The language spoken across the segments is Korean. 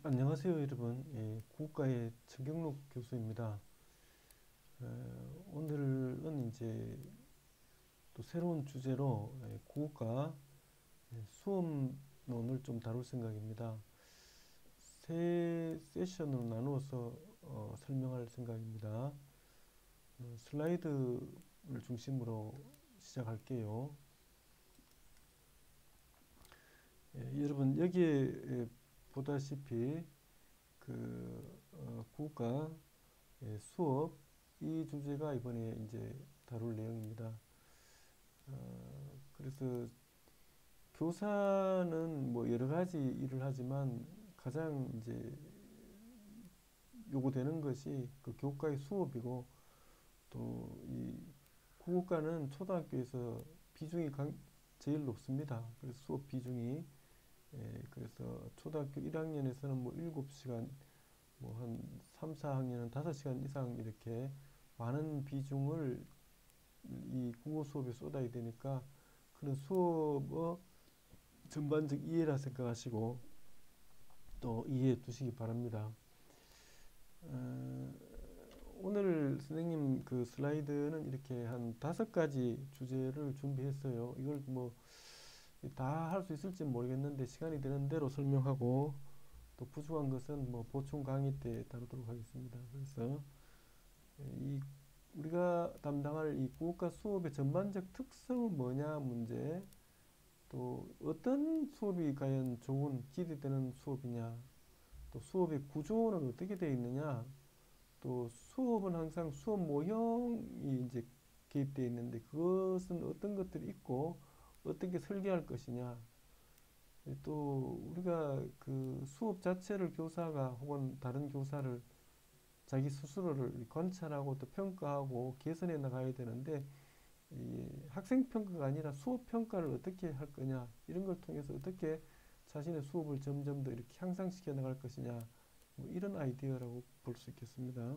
안녕하세요, 여러분. 예, 국가의陈경록 교수입니다. 오늘은 이제 또 새로운 주제로 국어과 수업론을 좀 다룰 생각입니다. 세 세션으로 나누어서 설명할 생각입니다. 슬라이드를 중심으로 시작할게요. 여러분 여기에 보다시피 국가 수업 이 주제가 이번에 이제 다룰 내용입니다. 그래서 교사는 뭐 여러 가지 일을 하지만 가장 이제 요구되는 것이 그 교과의 수업이고, 또 이 국어과는 초등학교에서 비중이 제일 높습니다. 그래서 수업 비중이 그래서 초등학교 1학년에서는 뭐 7시간, 뭐 한 3, 4학년은 5시간 이상 이렇게 많은 비중을 이 국어 수업에 쏟아야 되니까 그런 수업의 전반적 이해라 생각하시고 또 이해해 두시기 바랍니다. 오늘 선생님 그 슬라이드는 이렇게 한 5가지 주제를 준비했어요. 이걸 뭐 다 할 수 있을지 모르겠는데 시간이 되는 대로 설명하고, 또 부족한 것은 뭐 보충 강의 때 다루도록 하겠습니다. 그래서 이 우리가 담당할 이 국어과 수업의 전반적 특성은 뭐냐 문제, 또 어떤 수업이 과연 좋은 기대되는 수업이냐, 또 수업의 구조는 어떻게 되어 있느냐, 또 수업은 항상 수업 모형이 이제 개입되어 있는데 그것은 어떤 것들이 있고 어떻게 설계할 것이냐, 또 우리가 그 수업 자체를 교사가 혹은 다른 교사를 자기 스스로를 관찰하고 또 평가하고 개선해 나가야 되는데, 이 학생 평가가 아니라 수업 평가를 어떻게 할 거냐, 이런 걸 통해서 어떻게 자신의 수업을 점점 더 이렇게 향상시켜 나갈 것이냐, 뭐 이런 아이디어라고 볼 수 있겠습니다.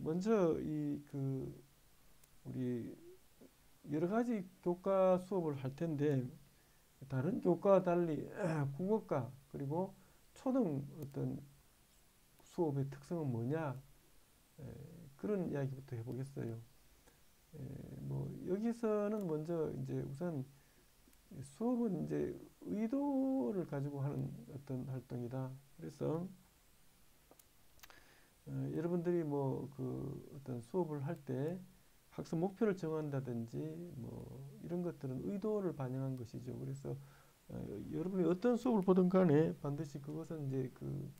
먼저 우리 여러 가지 교과 수업을 할 텐데, 다른 교과와 달리 국어과 그리고 초등 어떤 수업의 특성은 뭐냐, 그런 이야기부터 해보겠어요. 뭐 여기서는 먼저 이제 우선 수업은 이제 의도를 가지고 하는 어떤 활동이다. 그래서 여러분들이 뭐 그 어떤 수업을 할 때 학습 목표를 정한다든지 뭐 이런 것들은 의도를 반영한 것이죠. 그래서 여러분이 어떤 수업을 보든 간에 반드시 그것은 이제 그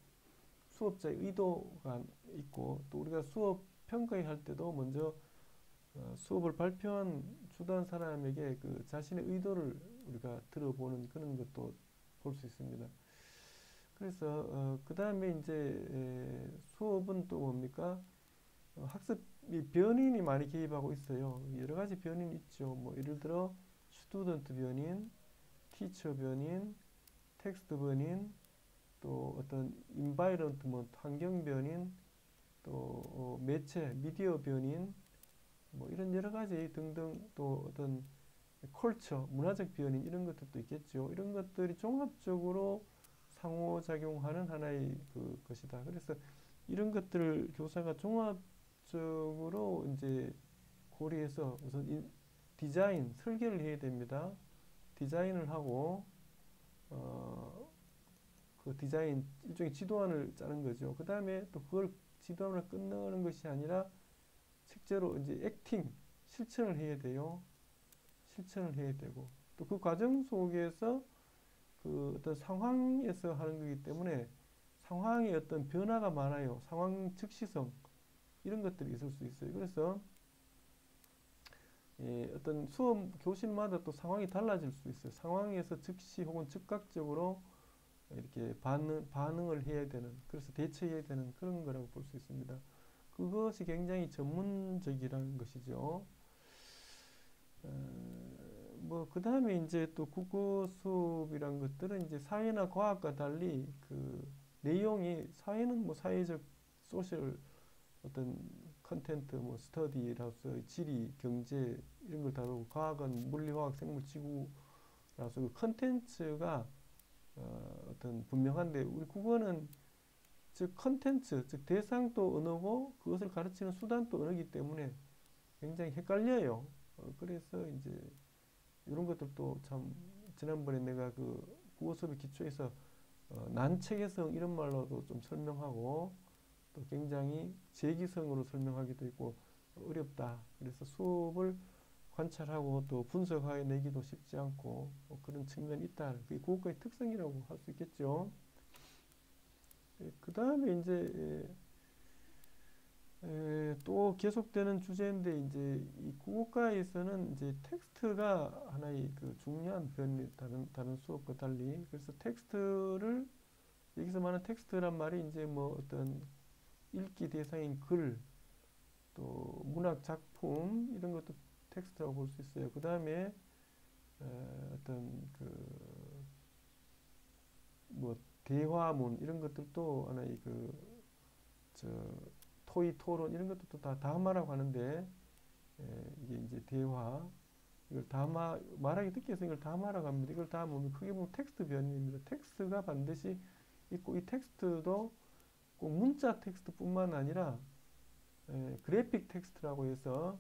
수업자의 의도가 있고, 또 우리가 수업 평가를 할 때도 먼저 수업을 발표한 주도한 사람에게 그 자신의 의도를 우리가 들어보는 그런 것도 볼 수 있습니다. 그래서 그 다음에 이제 수업은 또 뭡니까? 학습이 변인이 많이 개입하고 있어요. 여러 가지 변인이 있죠. 뭐 예를 들어 스튜던트 변인, 티처 변인, 텍스트 변인, 또 어떤 인바이런트먼트 환경 변인, 또 매체 미디어 변인, 뭐 이런 여러 가지 등등, 또 어떤 컬처 문화적 변인, 이런 것들도 있겠죠. 이런 것들이 종합적으로 상호작용하는 하나의 그 것이다. 그래서 이런 것들을 교사가 종합적으로 이제 고려해서 우선 디자인 설계를 해야 됩니다. 디자인을 하고 그 디자인 일종의 지도안을 짜는 거죠. 그 다음에 또 그걸 지도안을 끝내는 것이 아니라 실제로 이제 액팅 실천을 해야 돼요. 실천을 해야 되고, 또 그 과정 속에서 그 어떤 상황에서 하는 거기 때문에 상황의 어떤 변화가 많아요. 상황 즉시성, 이런 것들이 있을 수 있어요. 그래서 어떤 수업 교실마다 또 상황이 달라질 수 있어요. 상황에서 즉시 혹은 즉각적으로 이렇게 반응을 해야 되는, 그래서 대처해야 되는 그런 거라고 볼 수 있습니다. 그것이 굉장히 전문적이라는 것이죠. 뭐 그 다음에 이제 또 국어 수업이란 것들은 이제 사회나 과학과 달리 그 내용이, 사회는 뭐 사회적 소셜 어떤 컨텐트, 뭐 스터디라서 지리, 경제 이런 걸 다루고, 과학은 물리, 화학, 생물, 지구라서 그 컨텐츠가 어떤 분명한데 우리 국어는 즉 컨텐츠, 즉 대상도 언어고 그것을 가르치는 수단도 언어이기 때문에 굉장히 헷갈려요. 그래서 이제 이런 것들도 참 지난번에 내가 그 국어 수업의 기초에서 난체계성 이런 말로도 좀 설명하고 또 굉장히 제기성으로 설명하기도 있고 어렵다. 그래서 수업을 관찰하고 또 분석해 내기도 쉽지 않고 그런 측면이 있다. 그게 국어과의 특성이라고 할 수 있겠죠. 그 다음에 이제 또 계속되는 주제인데 이제 이 국어과에서는 이제 텍스트가 하나의 그 중요한 변이 다른 수업과 달리 그래서 텍스트를 여기서 말하는 텍스트란 말이 이제 뭐 어떤 읽기 대상인 글, 또 문학 작품 이런 것도 텍스트라고 볼 수 있어요. 그 다음에 어떤 그 뭐 대화문 이런 것들도 하나의 저 토의 토론 이런 것들도 다 담화라고 하는데 이게 이제 대화 이걸 담화 말하기 듣기 위해서 이걸 담화라고 합니다. 이걸 다 보면 크게 보면 텍스트 변입니다. 텍스트가 반드시 있고 이 텍스트도 꼭 문자 텍스트뿐만 아니라 그래픽 텍스트라고 해서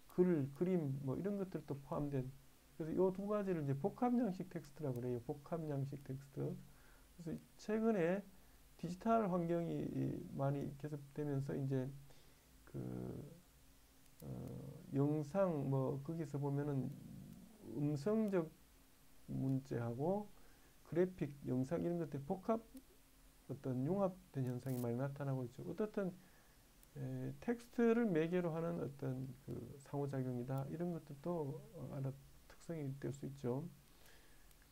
글, 그림 뭐 이런 것들도 포함된 그래서 이 두 가지를 이제 복합 양식 텍스트라고 그래요. 복합 양식 텍스트. 그래서 최근에 디지털 환경이 많이 계속되면서 이제 그 영상 뭐 거기서 보면은 음성적 문제하고 그래픽, 영상 이런 것들이 복합 어떤 융합된 현상이 많이 나타나고 있죠. 어떻든 텍스트를 매개로 하는 어떤 그 상호작용이다. 이런 것들도 하나 특성이 될 수 있죠.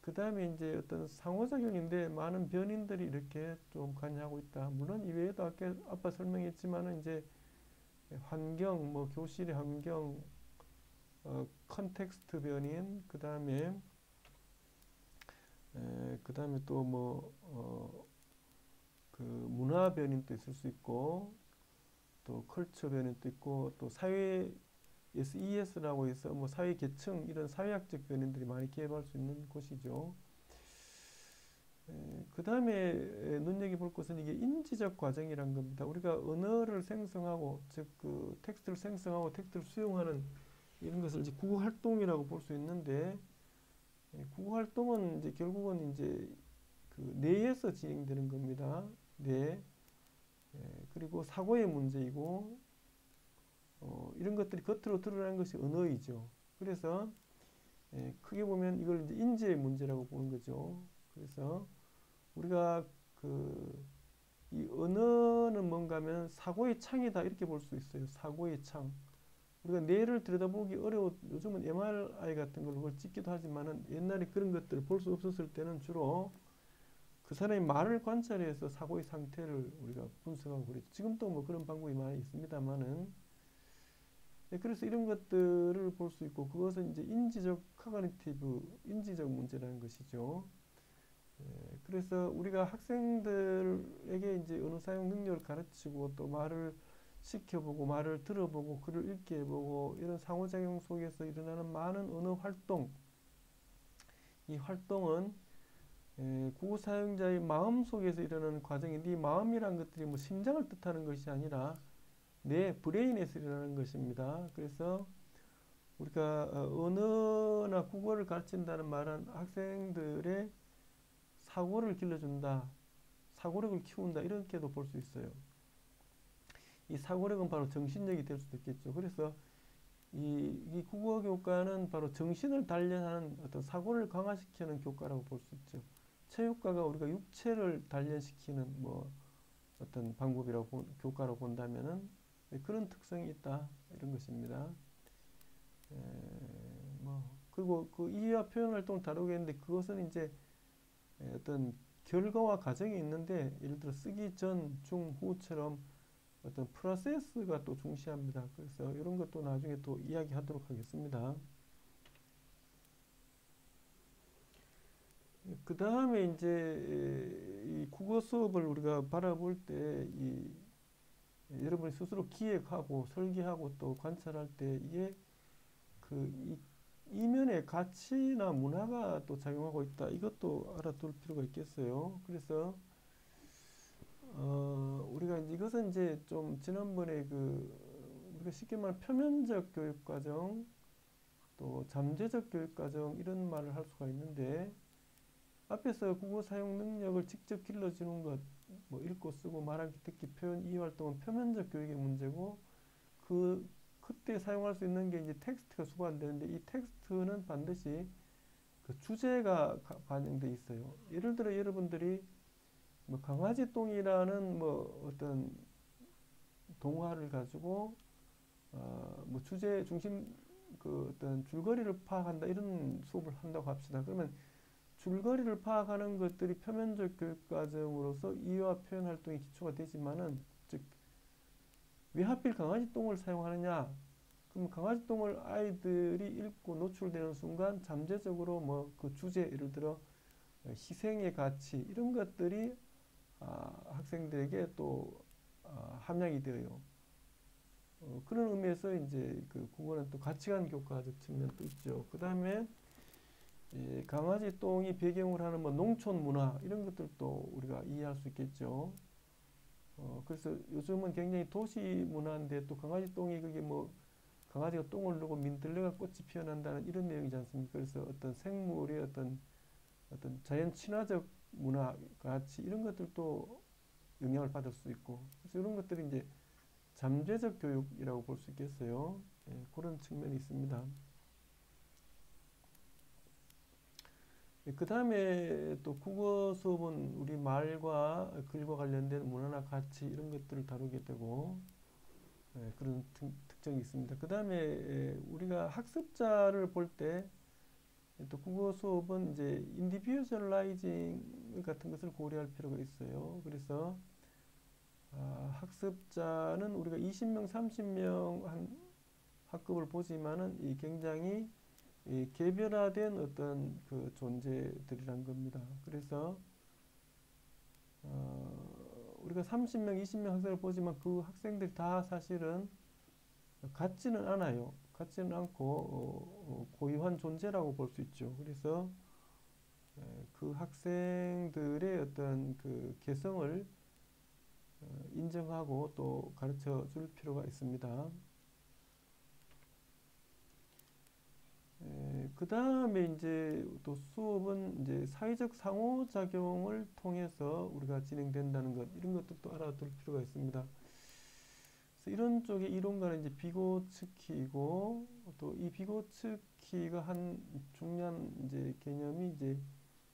그 다음에 이제 어떤 상호작용인데 많은 변인들이 이렇게 좀 관여하고 있다. 물론 이외에도 아까 설명했지만은 이제 환경, 뭐 교실의 환경, 컨텍스트 변인, 그 다음에 또 뭐, 그 문화 변인도 있을 수 있고, 또 컬처 변인도 있고, 또 사회 SES라고 해서 뭐 사회 계층 이런 사회학적 변인들이 많이 개입할 수 있는 곳이죠. 그 다음에 눈여겨볼 것은 이게 인지적 과정이란 겁니다. 우리가 언어를 생성하고 즉 그 텍스트를 생성하고 텍스트를 수용하는 이런 것을 이제 국어 활동이라고 볼 수 있는데 국어 활동은 이제 결국은 이제 그 뇌에서 진행되는 겁니다. 뇌 그리고 사고의 문제이고 이런 것들이 겉으로 드러나는 것이 언어이죠. 그래서 크게 보면 이걸 이제 인지의 문제라고 보는 거죠. 그래서 우리가 이 언어는 뭔가 하면 사고의 창이다 이렇게 볼 수 있어요. 사고의 창. 우리가 뇌를 들여다보기 요즘은 MRI 같은 걸로 그걸 찍기도 하지만은 옛날에 그런 것들을 볼 수 없었을 때는 주로 그 사람의 말을 관찰해서 사고의 상태를 우리가 분석하고 그랬죠. 지금도 뭐 그런 방법이 많이 있습니다만은 그래서 이런 것들을 볼 수 있고 그것은 이제 인지적 카그니티브 인지적 문제라는 것이죠. 그래서 우리가 학생들에게 이제 언어 사용 능력을 가르치고 또 말을 시켜보고 말을 들어보고 글을 읽게 해보고 이런 상호작용 속에서 일어나는 많은 언어 활동 이 활동은 국어 사용자의 마음 속에서 일어나는 과정인데 이 마음이란 것들이 뭐 심장을 뜻하는 것이 아니라 내 브레인에서 일어나는 것입니다. 그래서 우리가 언어나 국어를 가르친다는 말은 학생들의 사고를 길러준다. 사고력을 키운다. 이렇게도 볼 수 있어요. 이 사고력은 바로 정신력이 될 수도 있겠죠. 그래서 이 국어 교과는 바로 정신을 단련하는 어떤 사고를 강화시키는 교과라고 볼 수 있죠. 체육과가 우리가 육체를 단련시키는 뭐 어떤 방법이라고 교과로 본다면은 그런 특성이 있다 이런 것입니다. 그리고 그 이해와 표현 활동을 다루겠는데 그것은 이제 어떤 결과와 과정이 있는데 예를 들어 쓰기 전, 중, 후처럼 어떤 프로세스가 또 중시합니다. 그래서 이런 것도 나중에 또 이야기하도록 하겠습니다. 그 다음에 이제 이 국어 수업을 우리가 바라볼 때 여러분이 스스로 기획하고 설계하고 또 관찰할 때 이게 이 이면에 가치나 문화가 또 작용하고 있다. 이것도 알아둘 필요가 있겠어요. 그래서 우리가 이것은 이제 좀 지난번에 우리가 쉽게 말하면 표면적 교육 과정, 또 잠재적 교육 과정 이런 말을 할 수가 있는데 앞에서 국어 사용 능력을 직접 길러주는 것, 뭐 읽고 쓰고 말하기 듣기 표현 이 활동은 표면적 교육의 문제고 그때 사용할 수 있는 게 이제 텍스트가 수반되는데 이 텍스트는 반드시 그 주제가 반영돼 있어요. 예를 들어 여러분들이 뭐 강아지 똥이라는 뭐 어떤 동화를 가지고 뭐 주제 중심 어떤 줄거리를 파악한다 이런 수업을 한다고 합시다. 그러면 줄거리를 파악하는 것들이 표면적 교육 과정으로서 이해와 표현 활동의 기초가 되지만은 즉 왜 하필 강아지 똥을 사용하느냐? 그럼 강아지 똥을 아이들이 읽고 노출되는 순간 잠재적으로 뭐 그 주제 예를 들어 희생의 가치 이런 것들이 학생들에게 또 함양이 되어요. 그런 의미에서 이제 그 국어는 또 가치관 교과적 측면도 있죠. 그 다음에 강아지 똥이 배경을 하는 뭐 농촌 문화 이런 것들도 우리가 이해할 수 있겠죠. 그래서 요즘은 굉장히 도시 문화인데 또 강아지 똥이 그게 뭐 강아지가 똥을 누고 민들레가 꽃이 피어난다는 이런 내용이지 않습니까? 그래서 어떤 생물의 어떤 자연 친화적 문화 가치 이런 것들도 영향을 받을 수 있고 그래서 이런 것들이 이제 잠재적 교육이라고 볼 수 있겠어요. 그런 측면이 있습니다. 그 다음에 또 국어 수업은 우리 말과 글과 관련된 문화나 가치 이런 것들을 다루게 되고 그런 특징이 있습니다. 그 다음에 우리가 학습자를 볼 때 또 국어 수업은 이제 인디비주얼라이징 같은 것을 고려할 필요가 있어요. 그래서 학습자는 우리가 20명, 30명 한 학급을 보지만은 이 굉장히 이 개별화된 어떤 그 존재들이란 겁니다. 그래서 우리가 30명, 20명 학생을 보지만 그 학생들이 다 사실은 같지는 않아요. 같지는 않고 고유한 존재라고 볼 수 있죠. 그래서 그 학생들의 어떤 그 개성을 인정하고 또 가르쳐 줄 필요가 있습니다. 그 다음에 이제 또 수업은 이제 사회적 상호작용을 통해서 우리가 진행된다는 것, 이런 것들도 알아둘 필요가 있습니다. 그래서 이런 쪽의 이론가는 이제 비고츠키고 또 이 비고츠키가 한 중요한 이제 개념이 이제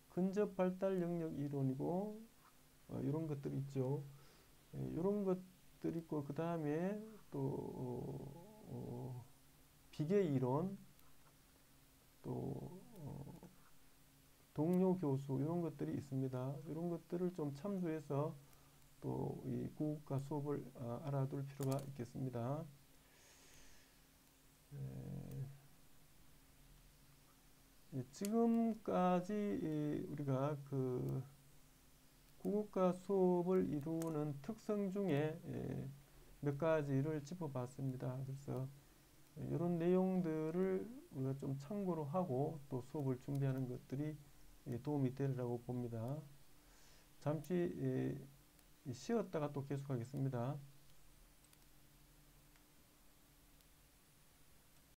근접 발달 영역 이론이고 이런 것들이 있죠. 이런 것들이 있고 그 다음에 또 비계 이론 또 동료 교수 이런 것들이 있습니다. 이런 것들을 좀 참조해서 또 이 국어과 수업을 알아둘 필요가 있겠습니다. 지금까지 우리가 그 국어과 수업을 이루는 특성 중에 몇 가지를 짚어봤습니다. 그래서 이런 내용들을 우리가 좀 참고로 하고 또 수업을 준비하는 것들이 도움이 되리라고 봅니다. 잠시 쉬었다가 또 계속하겠습니다.